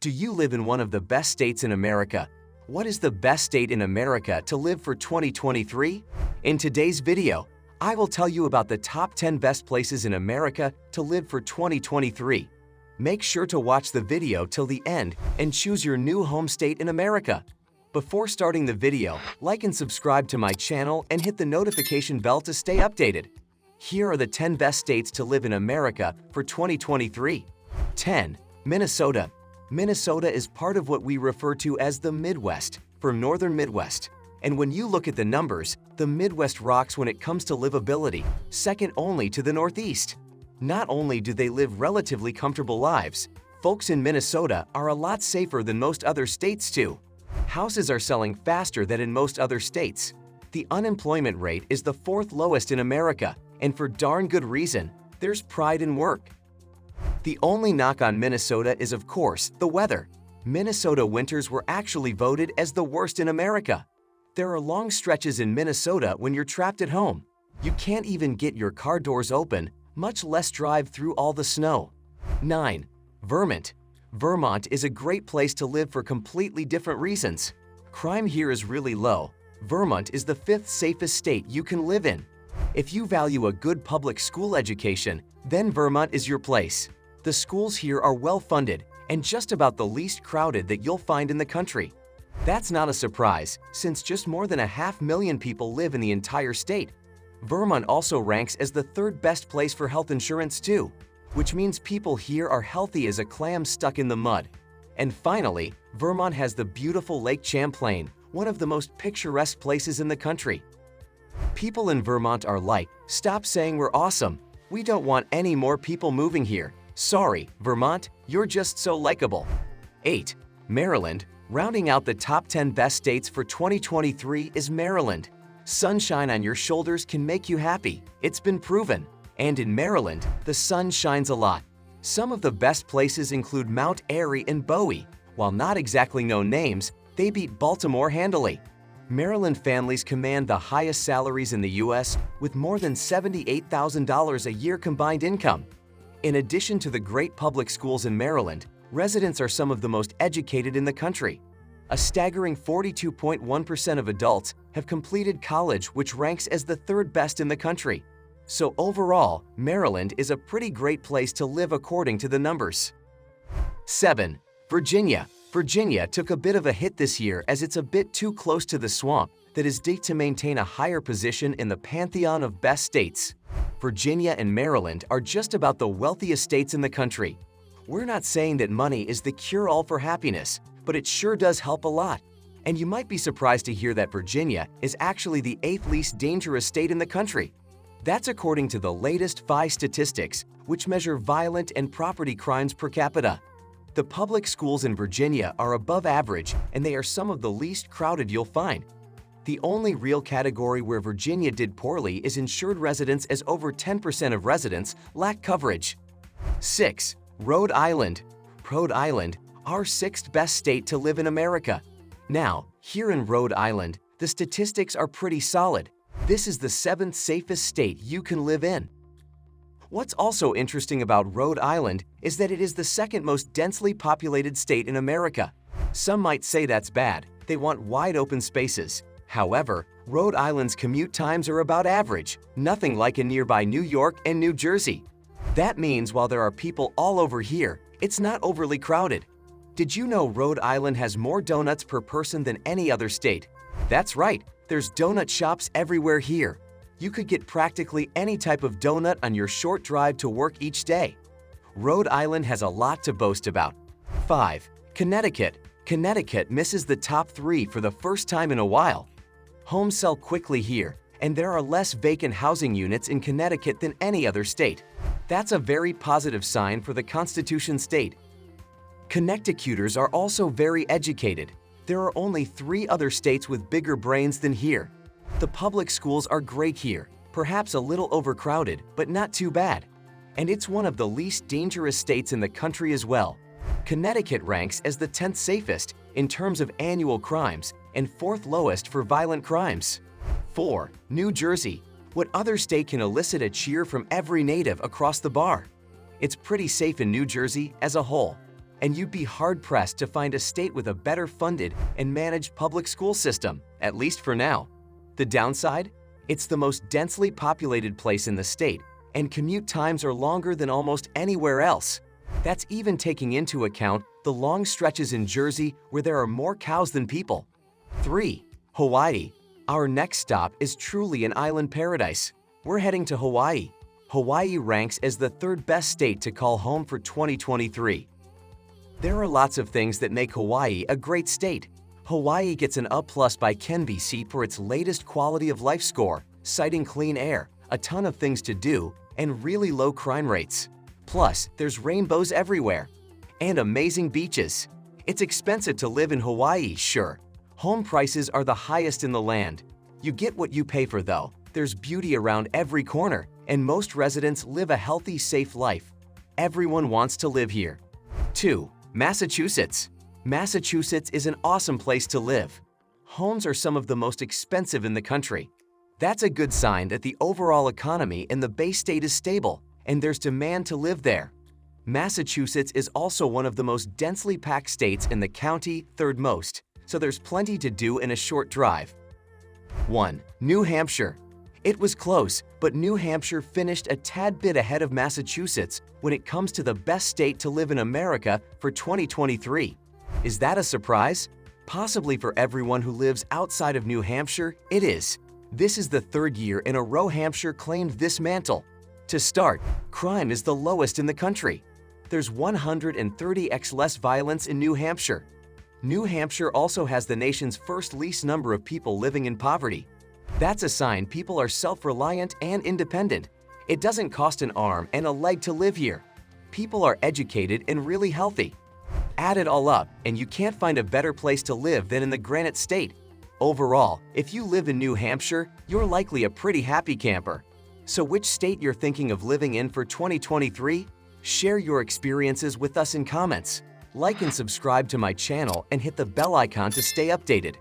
Do you live in one of the best states in America? What is the best state in America to live for 2023? In today's video, I will tell you about the top 10 best places in America to live for 2023. Make sure to watch the video till the end and choose your new home state in America. Before starting the video, like and subscribe to my channel and hit the notification bell to stay updated. Here are the 10 best states to live in America for 2023. 10. Minnesota. Minnesota is part of what we refer to as the Midwest, from Northern Midwest. And when you look at the numbers, the Midwest rocks when it comes to livability, second only to the Northeast. Not only do they live relatively comfortable lives, folks in Minnesota are a lot safer than most other states too. Houses are selling faster than in most other states. The unemployment rate is the 4th lowest in America, and for darn good reason. There's pride in work. The only knock on Minnesota is, of course, the weather. Minnesota winters were actually voted as the worst in America. There are long stretches in Minnesota when you're trapped at home. You can't even get your car doors open, much less drive through all the snow. 9. Vermont. Vermont is a great place to live for completely different reasons. Crime here is really low. Vermont is the 5th safest state you can live in. If you value a good public school education, then Vermont is your place. The schools here are well funded and just about the least crowded that you'll find in the country. That's not a surprise, since just more than 500,000 people live in the entire state. Vermont also ranks as the 3rd best place for health insurance too, which means people here are healthy as a clam stuck in the mud. And finally, Vermont has the beautiful Lake Champlain, one of the most picturesque places in the country. People in Vermont are like, "Stop saying we're awesome. We don't want any more people moving here. Sorry, Vermont, you're just so likable." 8. Maryland. Rounding out the top 10 best states for 2023 is Maryland. Sunshine on your shoulders can make you happy. It's been proven. And in Maryland, the sun shines a lot. Some of the best places include Mount Airy and Bowie. While not exactly known names, they beat Baltimore handily. Maryland families command the highest salaries in the U.S. with more than $78,000 a year combined income. In addition to the great public schools in Maryland, residents are some of the most educated in the country. A staggering 42.1% of adults have completed college, which ranks as the 3rd best in the country. So overall, Maryland is a pretty great place to live according to the numbers. 7. Virginia. Virginia took a bit of a hit this year as it's a bit too close to the swamp that is digged to maintain a higher position in the pantheon of best states. Virginia and Maryland are just about the wealthiest states in the country. We're not saying that money is the cure-all for happiness, but it sure does help a lot. And you might be surprised to hear that Virginia is actually the 8th least dangerous state in the country. That's according to the latest FI statistics, which measure violent and property crimes per capita. The public schools in Virginia are above average, and they are some of the least crowded you'll find. The only real category where Virginia did poorly is insured residents, as over 10% of residents lack coverage. 6. Rhode Island. Rhode Island, our 6th best state to live in America. Now, here in Rhode Island, the statistics are pretty solid. This is the 7th safest state you can live in. What's also interesting about Rhode Island is that it is the 2nd most densely populated state in America. Some might say that's bad. They want wide open spaces. However, Rhode Island's commute times are about average, nothing like in nearby New York and New Jersey. That means while there are people all over here, it's not overly crowded. Did you know Rhode Island has more donuts per person than any other state? That's right, there's donut shops everywhere here. You could get practically any type of donut on your short drive to work each day. Rhode Island has a lot to boast about. 5. Connecticut. Connecticut misses the top 3 for the first time in a while. Homes sell quickly here, and there are less vacant housing units in Connecticut than any other state. That's a very positive sign for the Constitution state. Connecticuters are also very educated. There are only 3 other states with bigger brains than here. The public schools are great here, perhaps a little overcrowded, but not too bad. And it's one of the least dangerous states in the country as well. Connecticut ranks as the 10th safest in terms of annual crimes and 4th lowest for violent crimes. 4. New Jersey. What other state can elicit a cheer from every native across the bar? It's pretty safe in New Jersey as a whole. and you'd be hard-pressed to find a state with a better funded and managed public school system, at least for now. The downside? It's the most densely populated place in the state, and commute times are longer than almost anywhere else. That's even taking into account the long stretches in Jersey where there are more cows than people. 3. Hawaii. Our next stop is truly an island paradise. We're heading to Hawaii. Hawaii ranks as the third best state to call home for 2023. There are lots of things that make Hawaii a great state. Hawaii gets an A+ by KenBC for its latest quality of life score, citing clean air, a ton of things to do, and really low crime rates. Plus, there's rainbows everywhere. And amazing beaches. It's expensive to live in Hawaii, sure. Home prices are the highest in the land. You get what you pay for though. There's beauty around every corner, and most residents live a healthy, safe life. Everyone wants to live here. 2. Massachusetts. Massachusetts is an awesome place to live. Homes are some of the most expensive in the country. That's a good sign that the overall economy in the Bay State is stable, and there's demand to live there. Massachusetts is also one of the most densely packed states in the county, third most, so there's plenty to do in a short drive. 1. New Hampshire. It was close, but New Hampshire finished a tad bit ahead of Massachusetts when it comes to the best state to live in America for 2023. Is that a surprise? Possibly for everyone who lives outside of New Hampshire, it is. This is the third year in a row Hampshire claimed this mantle. To start, crime is the lowest in the country. There's 130x less violence in New Hampshire. New Hampshire also has the nation's first least number of people living in poverty. That's a sign people are self-reliant and independent. It doesn't cost an arm and a leg to live here. People are educated and really healthy. Add it all up, and you can't find a better place to live than in the Granite State. Overall, if you live in New Hampshire, you're likely a pretty happy camper. So which state you're thinking of living in for 2023? Share your experiences with us in comments. Like and subscribe to my channel and hit the bell icon to stay updated.